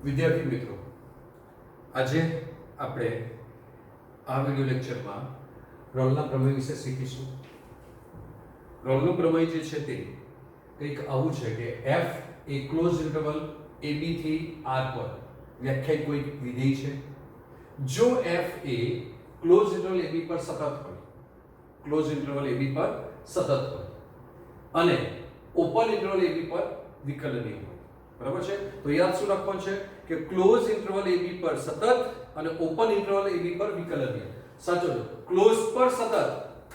વિદ્યાર્થી મિત્રો, આજે આપણે આ વિડિયો લેક્ચરમાં રોલના પ્રમેય વિશે શીખીશું. રોલનો પ્રમેય જે છે તે કંઈક આવું છે કે f એ ક્લોઝ ઇન્ટરવલ ab થી r પર વ્યાખ્યાયિત કોઈ વિધેય છે. જો f એ ક્લોઝ ઇન્ટરવલ ab પર સતત હોય, ક્લોઝ ઇન્ટરવલ ab પર સતત હોય અને ઓપન ઇન્ટરવલ ab પર વિકલનીય હોય, બરાબર છે. તો યાદ શું રાખવાનું છે કે ક્લોઝ ઇન્ટરવલ ab પર સતત અને ઓપન ઇન્ટરવલ ab પર વિકલનીય. સાચો છે, ક્લોઝ પર સતત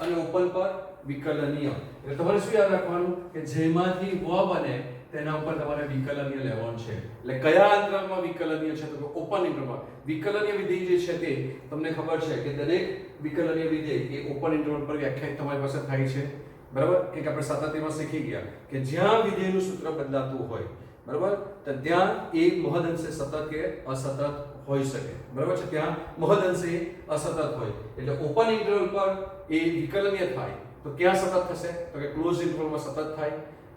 અને ઓપન પર વિકલનીય. એટલે તમારે શું યાદ રાખવાનું કે જેમાંથી વ બને તેના ઉપર તમારે વિકલનીય લેવાનું છે. એટલે કયા અંતરાલમાં વિકલનીય છે? તો કે ઓપન ઇન્ટરવલમાં. વિકલનીય વિધેય જે છે તે તમને ખબર છે કે દરેક વિકલનીય વિધેય એ ઓપન ઇન્ટરવલ પર વ્યાખ્યાયિત તમારી પાસે થાય છે, બરાબર. કે આપણે સાતત્યમાં શીખી ગયા કે જ્યાં વિધેયનું સૂત્ર બદલાતું હોય, બરાબર, તો ત્યાં એ મહદઅંશે સતત કે અસતત હોઈ શકે, બરાબર છે. ત્યાં મહદઅંશે અસતત હોય એટલે ઓપન ઇન્ટરવલ પર એ વિકલનીય થાય તો ક્યાં સતત થશે? તો કે ક્લોઝ ઇન્ટરવલમાં સતત થાય.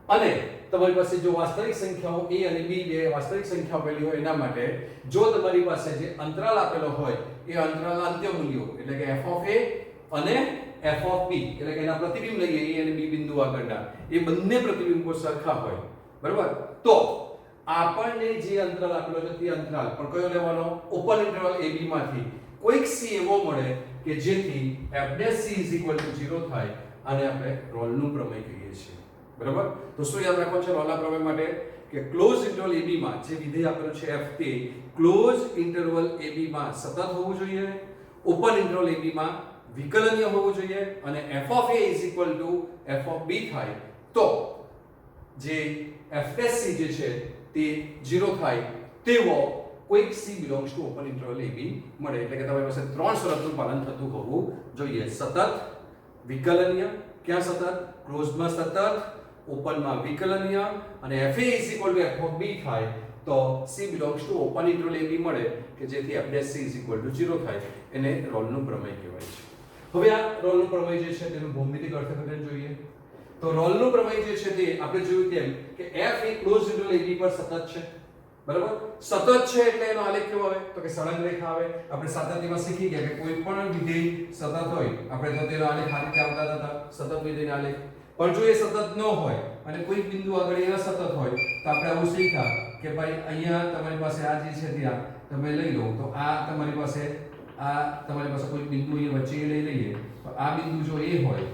અને તમારી પાસે જો વાસ્તવિક સંખ્યાઓ a અને b બે વાસ્તવિક સંખ્યાઓ આપેલી હોય એના માટે જો તમારી પાસે જે અંતરાલ આપેલો હોય એ અંતરાલના અંત્ય મૂલ્યો એટલે કે f of a અને f of b એટલે કે એના પ્રતિબિંબ લઈએ a અને b બિંદુ આગળના, એ બંને પ્રતિબિંબો સરખા હોય, બરાબર. તો આપણને જે અંતરાલ આપેલો છે તે અંતરાલ પણ કયો લેવાનો? ઓપન ઇન્ટરવલ ab માંથી કોઈક c એવો મળે કે જેથી f'c 0 થાય અને આપણે રોલનું પ્રમેય કહીએ છીએ, બરાબર. તો શું યાદ રાખવાનું છે રોલના પ્રમેય માટે? કે ક્લોઝ ઇન્ટરવલ ab માં જે વિધેય આપેલું છે f તે ક્લોઝ ઇન્ટરવલ ab માં સતત હોવું જોઈએ, ઓપન ઇન્ટરવલ ab માં વિકલનીય હોવું જોઈએ અને f of a f of b થાય તો જે f'c જે છે તે 0 થાય તેવો કોઈક c belongs to open interval ab મળે. એટલે કે તમારી પાસે ત્રણ શરતનું પાલન થતું હોવું જોઈએ: સતત, વિકલનીય, ક્યાં સતત? ક્લોઝમાં સતત, ઓપનમાં વિકલનીય અને fa f of b થાય તો c belongs to open interval ab મળે કે જેથી f'c 0 થાય. એને રોલનું પ્રમેય કહેવાય છે. હવે આ રોલનું પ્રમેય જે છે તેનું ભૌમિતિક અર્થઘટન જોઈએ. તો રોલનું પ્રમેય જે છે તે આપણે જોયું તેમ કે f એ ક્લોઝ ઇન્ટરવલ ab પર સતત છે, બરાબર. સતત છે એટલે એનો આલેખ કેવો આવે? તો કે સળંગ રેખા આવે. આપણે સાતત્યમાં શીખી ગયા કે કોઈ પણ વિધેય સતત હોય આપણે તો તેનો આલેખ આ રીતે આવતા હતા, સતત વિધેયનો આલેખ. પણ જો એ સતત ન હોય અને કોઈ બિંદુ આગળ એ અસતત હોય તો આપણે આવું શીખ્યા કે ભાઈ અહીંયા તમારી પાસે આ જે છે ત્યાં તમે લઈ લો તો આ તમારી પાસે કોઈ બિંદુ અહીંયા વચ્ચે લઈ લઈએ તો આ બિંદુ જો એ હોય,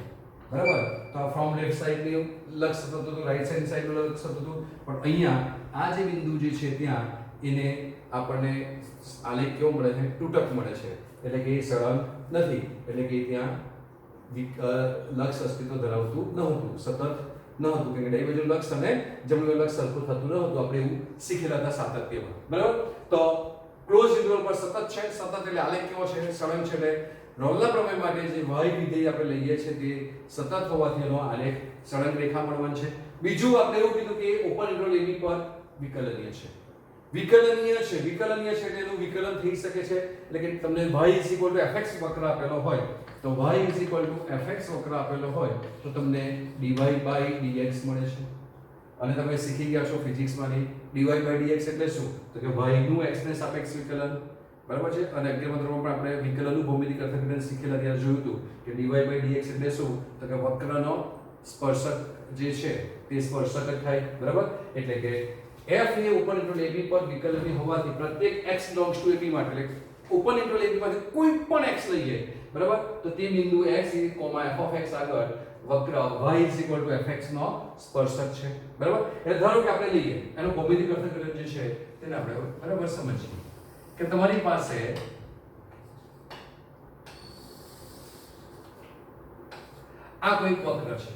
બરાબર, તો ફ્રોમ લેફ્ટ સાઈડ ની લક્ષ સતત હતું, રાઈટ સાઈડ નું લક્ષ સતત હતું. પણ અહીંયા આ જે બિંદુ જે છે ત્યાં એને આપણને આલેખ કેવો મળે છે? તૂટક મળે છે. એટલે કે એ સળંગ નથી, એટલે કે ત્યાં લક્ષ અસ્તિત્વ ધરાવતું નહોતું, સતત નહોતું, કે ડાબી બાજુ લક્ષ અને જમણી બાજુ લક્ષ સરખું થતું નહોતું. આપણે એવું શીખેલા હતા સાતત્યમાં, બરાબર. તો ક્લોઝ ઇન્ટરવલ પર સતત છે, સતત એટલે આલેખ કેવો છે? સળંગ છે. એટલે રોલના પ્રમેય માટે જે y વિધેય આપણે લઈએ છીએ તે સતત હોવાથી એનો આલેખ સળંગ રેખા મળવાનો છે. બીજું આપણે એવું કીધું કે ઓપન ઇન્ટરવલ ab પર વિકલનીય છે. વિકલનીય છે એટલે એનું વિકલન થઈ શકે છે. એટલે કે તમને y fx વક્ર આપેલો હોય તો y fx વક્ર આપેલો હોય તો તમને dy/dx મળે છે. અને તમે શીખી ગયા છો ફિઝિક્સમાંની dy/dx એટલે શું? તો કે y નું x ને સાપેક્ષ વિકલન, બરાબર છે. અને 11મા ધોરણમાં પણ આપણે વિકલનનું ભૌમિતિક અર્થઘટન શીખેલા ત્યારે જોયું હતું કે dy/dx એટલે શું? તો કે વક્રનો સ્પર્શક જે છે તે સ્પર્શક જ થાય, બરાબર. એટલે કે f એ ઓપન ઇન્ટરવલ ab પર વિકલનીય હોવાથી પ્રત્યેક x belongs to ab માટે એટલે ઓપન ઇન્ટરવલ ab માંથી કોઈ પણ x લઈએ, બરાબર, તો તે બિંદુ x f of x આગળ વક્ર y fx નો સ્પર્શક છે, બરાબર. એટલે ધારો કે આપણે લઈએ એનું ભૌમિતિક અર્થઘટન જે છે તેને આપણે બરાબર સમજીએ કે તમારી પાસે આ કોઈ વક્ર છે.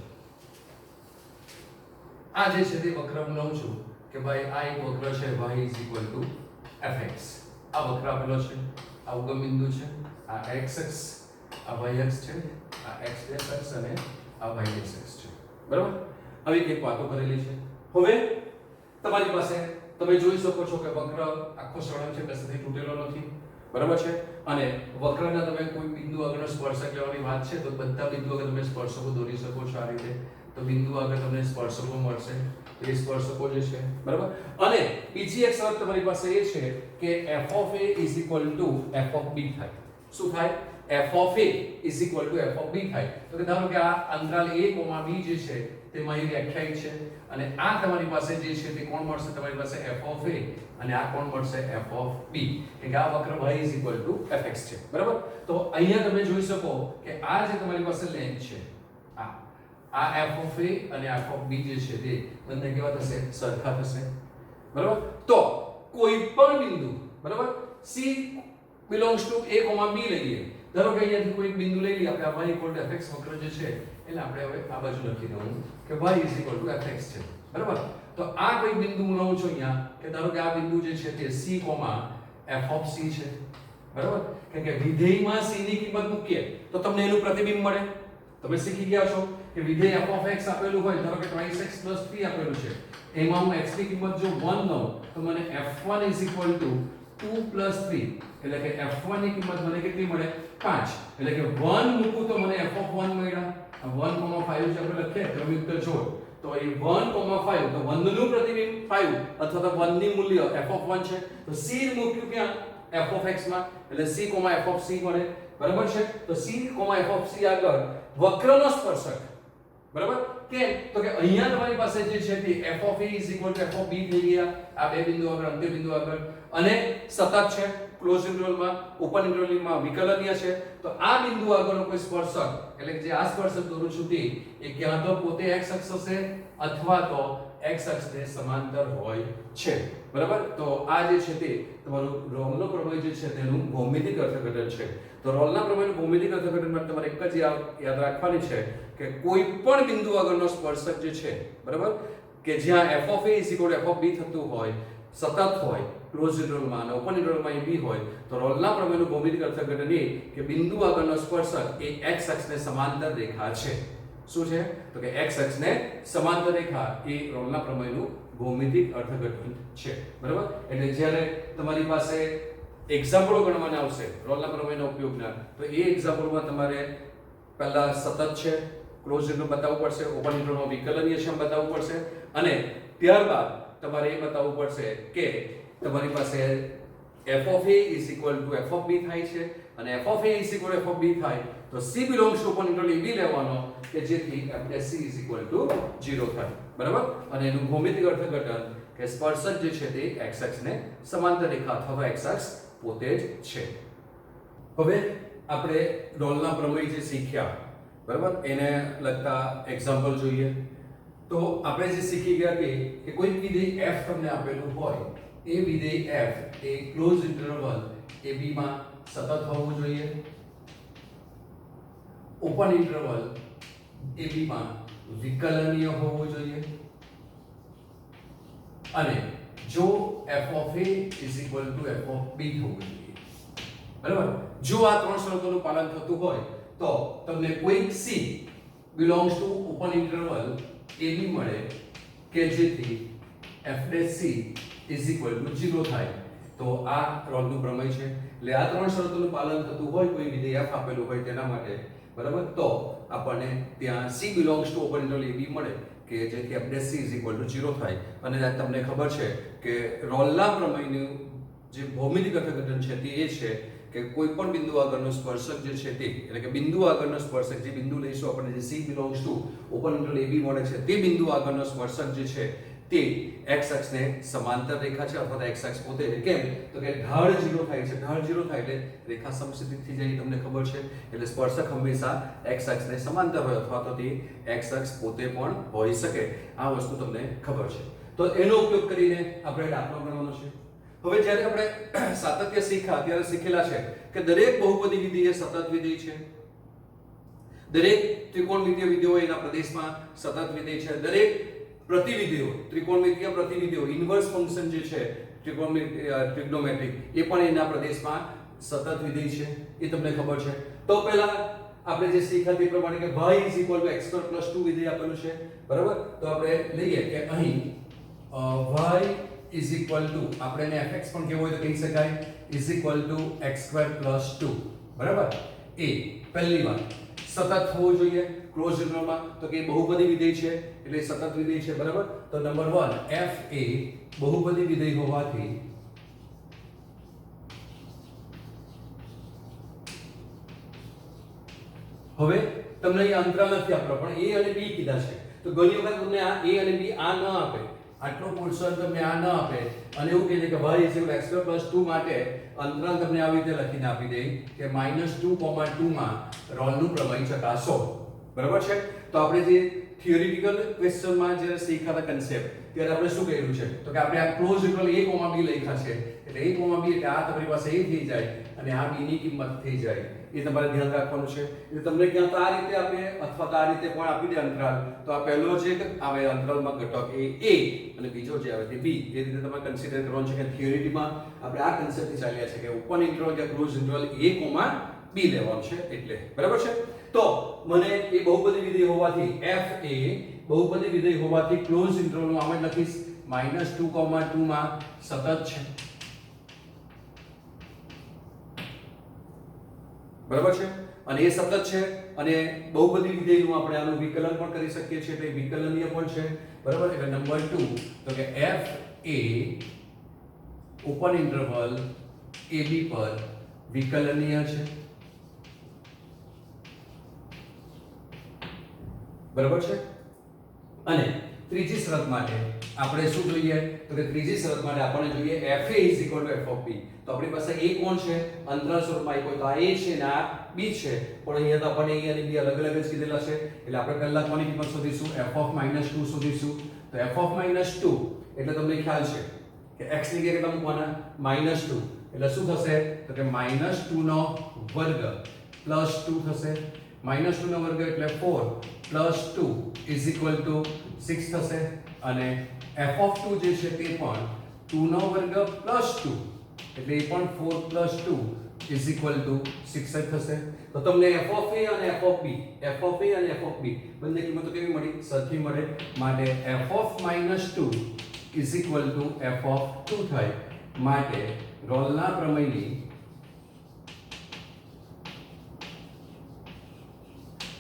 આ જે છે તે વક્ર હું લઉં છું કે ભાઈ આ એક વક્ર છે y fx. આ વક્ર આપેલો છે, આ ઉગમ બિંદુ છે, આ x અક્ષ, આ y અક્ષ છે, આ x અક્ષ અને આ y અક્ષ છે, બરાબર. આવી એક વાતો કરેલી છે. હવે તમારી પાસે તમે જોઈ શકો છો કે વક્ર આખો સળંગ છે, કશેથી તૂટેલો નથી. બરાબર છે। અને વક્રના તમે કોઈ બિંદુ આગળ સ્પર્શક લેવાની વાત છે તો બધા બિંદુ આગળ તમે સ્પર્શકો દોરી શકો છો આ રીતે। તો બિંદુ આગળ તમને સ્પર્શકો મળશે, એ સ્પર્શકો જે છે બરાબર। અને બીજી એક શરત તમારી પાસે એ છે કે f of a is equal to f of b થાય। શું થાય? f of a is equal to f of b થાય। તો કે ધારો કે આ અંતરાલ a, b જે છે તેમાં અહીં વ્યાખ્યાયિત છે અને આ તમારી પાસે જે છે તે કોણ મળશે? તમારી પાસે f of a અને આ કોણ મળશે? f of b। કે આ વક્ર y is equal to fx છે બરાબર। તો અહીંયા તમે જોઈ શકો કે આ જે તમારી પાસે લેન્થ છે આ f of a અને f of b જે છે તે બંને કેવા થશે? સરખા થશે બરાબર। તો કોઈ પણ બિંદુ બરાબર c belongs to a, b લઈએ। ધારો કે અહીંયાથી કોઈ બિંદુ લઈ લઈએ આપણે, y = fx વક્ર જે છે એટલે આપણે હવે આ બાજુ લખી દઉં કે y = fx છે બરાબર। તો આ કોઈ બિંદુ હું લઉં છું અહીંયા કે ધારો કે આ બિંદુ જે છે તે c, f of c છે બરાબર। કારણ કે વિધેયમાં c ની કિંમત મૂકીએ તો તમને એનું પ્રતિબિંબ મળે। તમે શીખી ગયા છો કે વિધેય f of x આપેલું હોય, ધારો કે 2x + 3 આપેલું છે, એમાં હું x ની કિંમત જો 1 લઉં તો મને f1 = 2 + 3 એટલે કે f1 ની કિંમત મને કેટલી મળે? 5। એટલે કે 1 મૂકું તો મને f of 1 મળ્યા। 1,5 જે આપણે લખીએ ક્રમયુક્ત જોડ, તો એ 1,5 તો 1 નું પ્રતિબિંબ 5 અથવા તો 1 ની મૂલ્ય f of 1 છે તો c મૂક્યું ક્યાં? f of x માં, એટલે c, f of c મળે બરાબર છે। તો c, f of c આગળ વક્રનો સ્પર્શક બરાબર। કેમ? તો કે અહીંયા તમારી પાસે જે છે તે f of a = f of b થઈ ગયા આ બે બિંદુ આગળ, અંત્ય બિંદુ આગળ, અને સતત છે, ક્લોઝ ઇન્ટરવલમાં, ઓપન ઇન્ટરવલમાં વિકલનીય છે। તો આ બિંદુ આગળનો કોઈ સ્પર્શક એટલે કે જે આ સ્પર્શક દોરું છું તે એ ક્યાં તો પોતે x અક્ષ હશે અથવા તો x અક્ષને સમાંતર હોય છે બરાબર। તો આ જે છે તે તમારું રોલનો પ્રમેય જે છે તેનું ભૌમિતિક અર્થઘટન છે। તો રોલના પ્રમેયનું ભૌમિતિક અર્થઘટનમાં તમારે એક જ યાદ રાખવાની છે કે કોઈ પણ બિંદુ આગળનો સ્પર્શક જે છે બરાબર કે જ્યાં f of a = f of b થતું હોય, સતત હોય, ક્લોઝ ઇન્ટરવલમાં અને ઓપન ઇન્ટરવલમાં એ b હોય, તો રોલના પ્રમેયનું ભૌમિતિક અર્થઘટન એ કે બિંદુ આગળનો સ્પર્શક એ x અક્ષને સમાંતર રેખા છે। શું છે? તો કે x અક્ષને સમાંતર રેખા એ રોલના પ્રમેયનું ભૌમિતિક અર્થઘટન છે બરાબર। એટલે જ્યારે તમારી પાસે એક્ઝામ્પલો ગણવાના આવશે રોલના પ્રમેયના ઉપયોગના, તો એ એક્ઝામ્પલમાં તમારે પહેલા સતત છે, ક્લોઝ ઇન્ટરવલ બતાવવું પડશે, ઓપન ઇન્ટરવલમાં વિકલનીય છે બતાવવું પડશે, અને ત્યારબાદ તમારે એ બતાવવું પડશે કે તમારી પાસે f of a = f of b થાય છે, અને f of a = f of b થાય તો c belongs to open interval ab લેવાનો કે જેથી fc = 0 થાય બરાબર। અને એનું ભૌમિતિક અર્થઘટન કે સ્પર્શક જે છે તે x અક્ષને સમાંતર રેખા અથવા x અક્ષ પોતે જ છે। હવે આપણે રોલના પ્રમેય જે શીખ્યા બરાબર એને લગતા એક્ઝામ્પલ જોઈએ। તો આપણે જે શીખી ગયા કે કોઈ વિધેય f તમને આપેલું હોય, એ વિધેય f એ ક્લોઝ ઇન્ટરવલ ab માં સતત હોવું જોઈએ, ઓપન ઇન્ટરવલ ab માં વિકલનીય હોવું જોઈએ, અને જો f of a = f of b હોવું જોઈએ બરાબર। જો આ ત્રણ શરતોનું પાલન થતું હોય તો તમને કોઈ c belongs to open interval ab મળે કે જેથી fc = 0 થાય। તો આ રોલનું પ્રમેય છે। એટલે આ ત્રણ શરતોનું પાલન થતું હોય કોઈ વિધેય f આપેલું હોય તેના માટે બરાબર, તો આપણને ત્યાં c belongs to open interval ab મળે કે જેથી fc = 0 થાય। અને તમને ખબર છે કે રોલના પ્રમેયનું જે ભૌમિતિક અર્થઘટન છે તે એ છે કે કોઈ પણ બિંદુ આગળનો સ્પર્શક જે છે તે એટલે કે બિંદુ આગળનો સ્પર્શક, જે બિંદુ લઈશું આપણે જે c belongs to open interval ab મળે છે તે બિંદુ આગળનો સ્પર્શક જે છે તે x અક્ષને સમાંતર રેખા છે અથવા તો x અક્ષ પોતે છે। કેમ? તો કે ઢાળ 0 થાય છે, ઢાળ 0 થાય એટલે રેખા સમસ્થિત થઈ જાય, તમને ખબર છે। એટલે સ્પર્શક હંમેશા x અક્ષને સમાંતર હોય અથવા તો તે x અક્ષ પોતે પણ હોઈ શકે, આ વસ્તુ તમને ખબર છે। તો એનો ઉપયોગ કરીને આપણે દાખલો ગણવાનો છે। હવે જ્યારે આપણે સાતત્ય શીખ્યા ત્યારે શીખેલા છે કે દરેક બહુપદી વિધેય એ સતત વિધેય છે, દરેક ત્રિકોણમિતિય વિધેયો એના પ્રદેશમાં સતત વિધેય છે, દરેક પ્રતિવિધેયો ત્રિકોણમિતિય પ્રતિવિધેયો ઇન્વર્સ ફંક્શન જે છે ટ્રિગ્નોમેટ્રિક એ પણ એના પ્રદેશમાં સતત વિધેય છે, એ તમને ખબર છે। તો પહેલા આપણે જે શીખ્યા તે પ્રમાણે કે y = x² + 2 વિધેય આપેલું છે બરાબર। તો આપણે લઈએ કે અહીં y ઇઝ ઇક્વલ ટુ આપણે એને fx પણ કેવો હોય તો કહી શકાય ઇઝ ઇક્વલ ટુ x² + 2 બરાબર. એ પહેલી વાત સતત હોવું જોઈએ ક્લોઝ ઇન્ટરવલમાં, તો કે બહુપદી વિધેય છે એટલે સતત વિધેય છે બરાબર. તો નંબર 1 f એ બહુપદી વિધેય હોવાથી હવે તમને અહીં અંતરાલ નથી આપ્યો પણ a અને b કીધા છે, તો ઘણી વખત તમને આ a અને b આ ન આપે, આટલો પોર્શન તમને આ ન આપે અને એવું કહે છે કે y x² + 2 માટે અંતરાલ તમને આવી રીતે લખીને આપી દે કે -2,2 માં રોલનું પ્રમેય ચકાસો બરાબર છે. તો આપણે જે થિયોરિટિકલ ક્વેશ્ચનમાં જે શીખ્યા કન્સેપ્ટ ત્યારે આપણે શું કર્યું છે તો કે આપણે આ ક્લોઝ ઇન્ટરવલ a, b લખ્યા છે એટલે a, b એટલે આ તમારી પાસે a થઈ જાય અને આ b ની કિંમત થઈ જાય, એ તમારે ધ્યાન રાખવાનું છે. એટલે તમને ક્યાં તો આ રીતે આપે અથવા તો આ રીતે પણ આપી દે અંતરાલ, તો આ પહેલો જે આવે અંતરાલમાં ઘટક એ a અને બીજો જે આવે તે b, એ રીતે તમારે કન્સિડર કરવાનું છે કે થિયોરિટીમાં આપણે આ કન્સેપ્ટથી ચાલ્યા છે કે ઓપન ઇન્ટરવલ કે ક્લોઝ ઇન્ટરવલ a, b લેવાનું છે એટલે બરાબર છે. તો મને એ બહુપદી વિધેય હોવાથી f એ બહુપદી વિધેય હોવાથી ક્લોઝ ઇન્ટરવલમાં આમ જ લખીશ -2,2 માં સતત છે બરાબર છે. અને એ સતત છે અને બહુપદી વિધેયનું આપણે આનું વિકલન પણ કરી શકીએ છીએ એટલે વિકલનીય પણ છે બરાબર. એટલે નંબર 2 તો કે f એ ઓપન ઇન્ટરવલ ab પર વિકલનીય છે બરાબર છે. અને ત્રીજી શરત માટે આપણે શું જોઈએ તો કે ત્રીજી શરત માટે આપણને જોઈએ fa f of b. તો આપણી પાસે a કોણ છે અંતરાલ સ્વરૂપમાં કોઈ તો આ a છે ને આ b છે, પણ અહીંયા તો આપણને a અને b અલગ અલગ જ કીધેલા છે એટલે આપણે પહેલા કોની કિંમત શોધીશું f of -2 શોધીશું. તો f of -2 એટલે તમને ખ્યાલ છે કે x ની જગ્યાએ કેટલા મૂકવાના -2 એટલે શું થશે તો કે -2 નો વર્ગ + 2 થશે. -2 નો વર્ગ એટલે 4 + 2 ઇઝ ઇક્વલ ટુ 6 થશે અને f of 2 જે છે તે પણ 2 નો વર્ગ + 2 એટલે એ પણ 4 + 2 ઇઝ ઇક્વલ ટુ 6 જ થશે. તો તમને f of a અને f of b, f of a અને f of b બંને કિંમતો કેવી મળી સરખી મળે, માટે f of -2 is equal to f of 2 થાય. માટે રોલના પ્રમેયની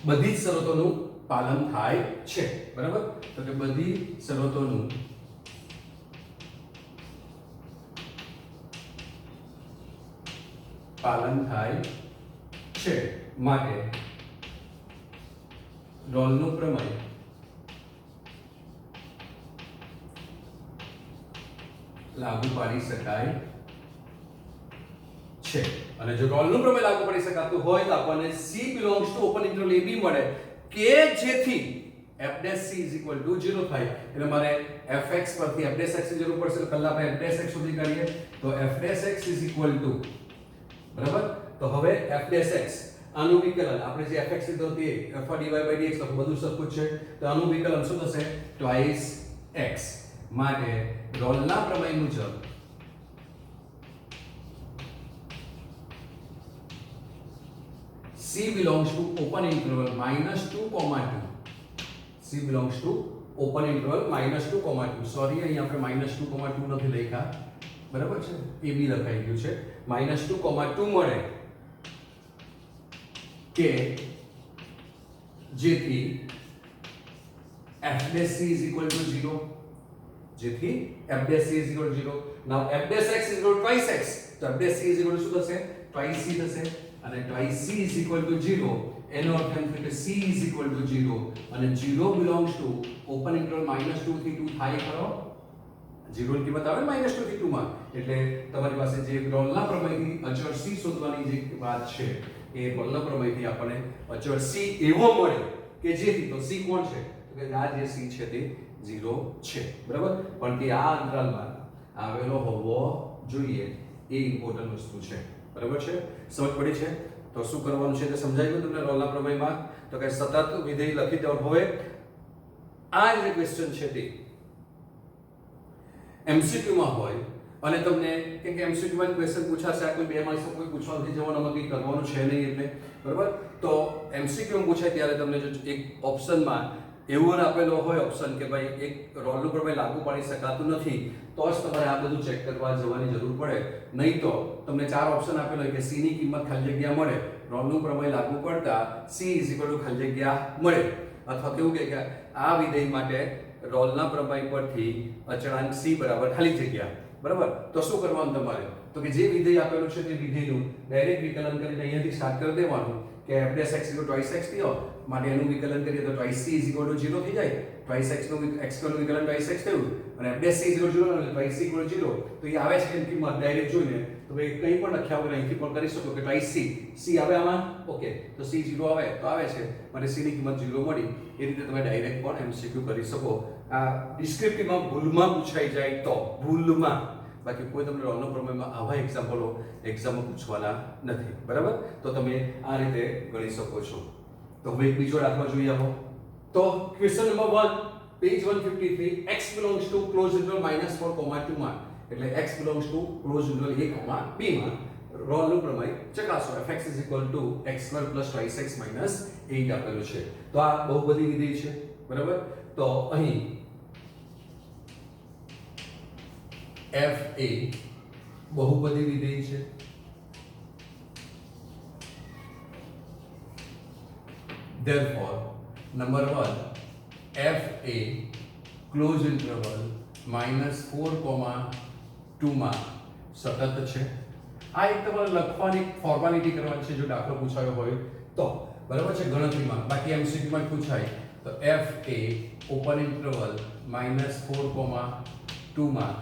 બધી જ શરતોનું પાલન થાય છે બરાબર. તો કે બધી શરતોનું પાલન થાય છે માટે રોલનું પ્રમેય લાગુ પાડી શકાય છે. અને જો રોલનું પ્રમેય લાગુ પાડી શકાતું હોય તો આપણને c belongs to open interval ab મળે કે જેથી f'(c) = 0 થાય. એટલે મારે fx પરથી f'(x) ની જરૂર પડશે, તો પહેલા આપણે f'(x) શોધી કાઢીએ. તો f'(x) = બરાબર. તો હવે f'(x) આનું વિકલન આપણે જે fx લીધો તે f(dy/dx) તો બધું સરખું છે, તો આનું વિકલન શું થશે twice x. માટે રોલના પ્રમેય મુજબ c belongs to open interval -2,2. c belongs to open interval -2,2. Sorry અહીં આપણે -2,2 નથી લખ્યા બરાબર છે, એ બી લખાઈ ગયું છે. -2,2 મળે કે જેથી f'(c) = 0, જેથી f'(c) = 0. now f'(x) = twice x, તો f'(c) = શું થશે twice c થશે અને twice c = 0. એનો અર્થ એમ કે c = 0 અને 0 belongs to open interval -2 થી 2 થાય ખરો. 0 ની કિંમત આવે -2 થી 2 માં, એટલે તમારી પાસે જે રોલના પ્રમેયથી અચળ c શોધવાની જે વાત છે એ રોલના પ્રમેયથી આપણને અચળ c એવો મળે કે જેથી, તો c કોણ છે તો કે આ જે c છે તે 0 છે બરાબર. પણ તે આ અંતરાલમાં આવેલો હોવો જોઈએ એ ઇમ્પોર્ટન્ટ વસ્તુ છે બરાબર છે. સમજ પડી છે? તો શું કરવાનું છે તે સમજાઈ ગયું તમને રોલના પ્રમેયમાં. તો કે સતત વિધેય લખી દો. હવે આ જે ક્વેશ્ચન છે તે MCQ માં હોય અને તમને કેમ કે MCQ માં ક્વેશ્ચન પૂછાશે, આ કોઈ બે માર્ક્સ કોઈ પૂછવા નથી જવાનું, આમાં કંઈ કરવાનું છે નહીં એટલે બરાબર. તો MCQ માં પૂછાય ત્યારે તમને જો એક ઓપ્શનમાં એવું આપેલો હોય ઓપ્શન કે ભાઈ એક રોલનું પ્રમેય લાગુ પાડી શકાતું નથી, તો જ તમારે આ બધું ચેક કરવા જવાની જરૂર પડે. નહીં તો તમને 4 ઓપ્શન આપેલો હોય કે c ની કિંમત ખાલી જગ્યા મળે, રોલનું પ્રમેય લાગુ પડતા c ખાલી જગ્યા મળે, અથવા કેવું કે આ વિધેય માટે રોલના પ્રમેય પરથી અચળાંક c બરાબર ખાલી જગ્યા. બરાબર, તો શું કરવાનું તમારે? તો કે જે વિધેય આપેલું છે તે વિધેયનું ડાયરેક્ટ વિકલન કરીને અહીંયાથી સ્ટાર્ટ કરી દેવાનું કે f' x twice x થયો, માટે એનું વિકલન કરીએ તો twice c 0 થઈ જાય. twice x નું વિકલન twice x થયું અને f' 0 એટલે twice c 0. તો એ આવે છે એની કિંમત ડાયરેક્ટ જોઈને તો ભાઈ કંઈ પણ લખ્યા વગર અહીંથી પણ કરી શકો કે twice c આવે આમાં. ઓકે, તો c 0 આવે તો આવે છે, માટે c ની કિંમત 0 મળી. એ રીતે તમે ડાયરેક્ટ પણ MCQ કરી શકો. આ ડિસ્ક્રિપ્ટિવમાં ભૂલમાં પૂછાઈ જાય તો ભૂલમાં, બાકી કોઈ તમને રોલનો પ્રમેયમાં આવા એક્ઝામમાં પૂછવાના નથી. બરાબર, તો તમે આ રીતે ગણી શકો છો. તો હવે એક બીજો દાખલો જોઈએ આવો. તો question number 1, page 153, x belongs to closed interval -4, 2 માં, એટલે x belongs to closed interval a, b માં રોલનું પ્રમેય ચકાસો. fx x² + twice x - 8 આપેલું છે. તો આ બહુપદી વિધેય છે. બરાબર, તો અહીં f એ બહુપદી વિધેય છે. therefore number 1, f a closed interval -4, 2 માં સતત છે. આ એક તમારે લખવાની ફોર્માલિટી કરવાની છે જો દાખલો પૂછાયો હોય તો. બરાબર છે, ગણતરીમાં. બાકી MCQ માં પૂછાય તો f a ઓપન ઇન્ટરવલ -4, 2 માં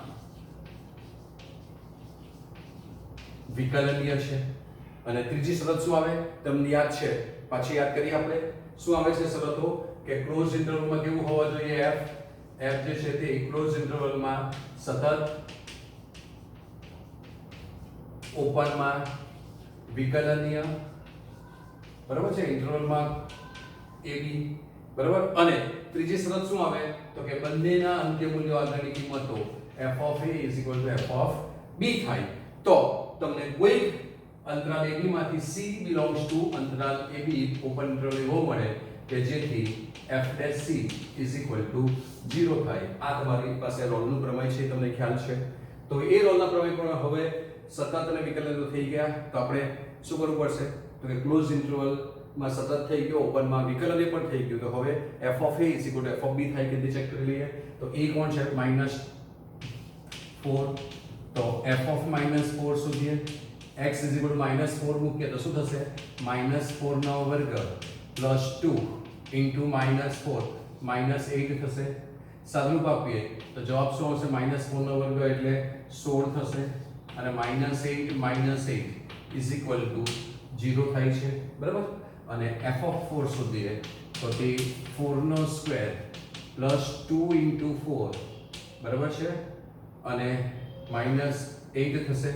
વિકલનીય છે. અને ત્રીજી શરત શું આવે તમને યાદ છે? પાછી યાદ કરીએ આપણે. શું આવે છે શરતો? કે ક્લોઝ ઇન્ટરવલમાં કેવું હોવા જોઈએ? f જે છે તે ક્લોઝ ઇન્ટરવલમાં સતત, ઓપનમાં વિકલનીય. બરાબર છે, ઇન્ટરવલમાં ab. બરાબર, અને ત્રીજી શરત શું આવે? તો કે બંનેના અંત્ય મૂલ્યો આગળની કિંમતો f of a f of b થાય. તો તમને કોઈ અંતરાલ ab માંથી c belongs to અંતરાલ ab ઓપન ઇન્ટરવલ એવો મળે કે જેથી f' c 0 થાય. આ તમારી પાસે રોલનું પ્રમેય છે, તમને ખ્યાલ છે. તો એ રોલના પ્રમેય પણ હવે સતત અને વિકલન થઈ ગયા. તો આપણે શું કરવું પડશે? તો કે ક્લોઝ ઇન્ટરવલમાં સતત થઈ ગયો, ઓપનમાં વિકલન પણ થઈ ગયું. તો હવે f of a f of b થાય કે તે ચેક કરી લઈએ. તો a કોણ છે? -4. તો f of -4 શોધીએ. x -4 મૂકીએ તો શું થશે? -4² + 2 * -4 -8 થશે. સાદુરૂપ આપીએ તો જવાબ શું આવશે? -4² એટલે 16 થશે અને -8 - 8 0 થાય છે. બરાબર, અને f of 4 શોધીએ તો તે 4² + 2 * 4 બરાબર છે, અને -8 થશે.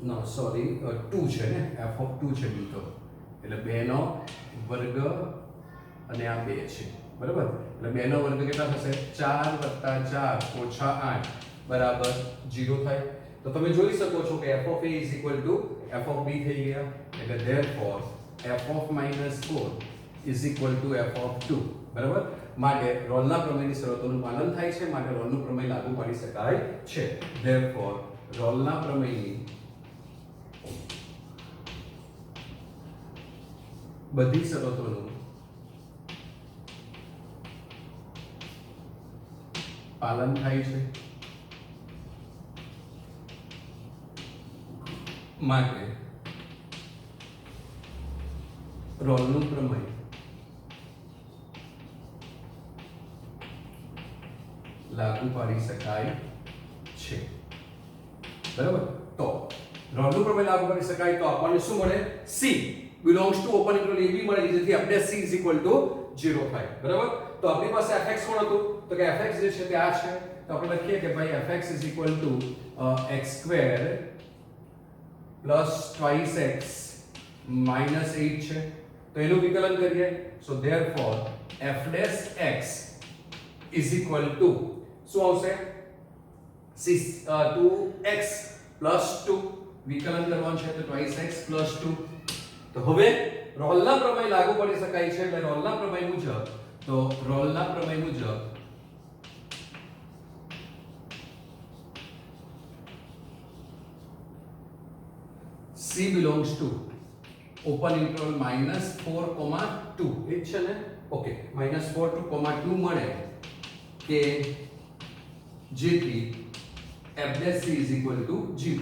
નો સોરી 2 છે ને, f of 2 છે બીજો, એટલે 2² અને આ 2 છે. બરાબર, એટલે 2² કેટલા થશે? 4 + 4 - 8 બરાબર 0 થાય. તો તમે જોઈ શકો છો કે f of a f of b થઈ ગયા. એટલે therefore f of -4 f of 2. બરાબર, માટે રોલના પ્રમેયની શરતોનું પાલન થાય છે, માટે રોલનું પ્રમેય લાગુ પાડી શકાય છે. therefore રોલના પ્રમેયની બધી શરતોનું પાલન થાય છે, માટે રોલનું પ્રમેય લાગુ પાડી શકાય છે. બરાબર, તો રોલનું પ્રમેય લાગુ પાડી શકાય તો આપણને શું મળે? c belongs to open interval ab મળે, જેથી આપણે c 0 થાય. બરાબર, તો આપણી પાસે fx કોણ હતું? તો કે fx જે છે તે આ છે. તો આપણે લખીએ કે ભાઈ fx x² + twice x - 8 છે. તો એનું વિકલન કરીએ. so therefore f' x શું આવશે? 2x + 2 વિકલન કરવાનું છે તો twice x + 2. તો હવે રોલના પ્રમેય લાગુ પડી શકાય છે એટલે રોલના પ્રમેય મુજબ તો રોલના પ્રમેય મુજબ C belongs to open interval -4, 2 એ છે ને ઓકે -4 to 2 મળે કે જેથી f'(c) is equal to 0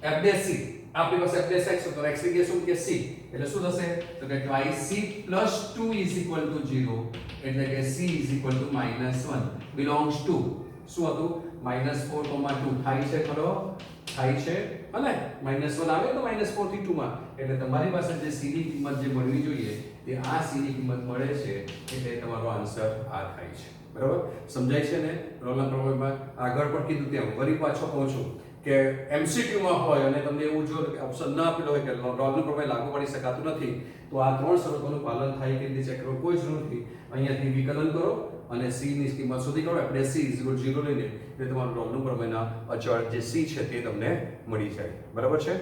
f'(c) આપણી પાસે f'(x) તો x ની જગ્યાએ શું કે c એટલે શું થશે તો કે twice c plus 2 is equal to 0 એટલે કે c is equal to -1 belongs to શું હતું -4, 2 થાય છે ખરો થાય છે અને -1 આવે તો -4 થી 2 માં એટલે તમારી પાસે જે c ની કિંમત જે મળવી જોઈએ તે આ c ની કિંમત મળે છે એટલે તમારો આન્સર આ થાય છે બરાબર સમજાય છે ને રોલના પ્રમેયમાં આગળ પણ કીધું તેમ ફરી પાછો કહું છું કે MCQ માં હોય અને તમને એવું જો ઓપ્શન ના આપેલો હોય કે રોલનું પ્રમેય લાગુ પડી શકાતું નથી તો આ ત્રણ શરતોનું પાલન થાય કે રીતે ચેક કરવું કોઈ જરૂર નથી અહીંયાથી વિકલન કરો અને c ની કિંમત શોધી કાઢો એટલે c 0 લઈને એટલે તમારું રોલનું પ્રમેયના અચળ જે c છે તે તમને મળી જાય બરાબર છે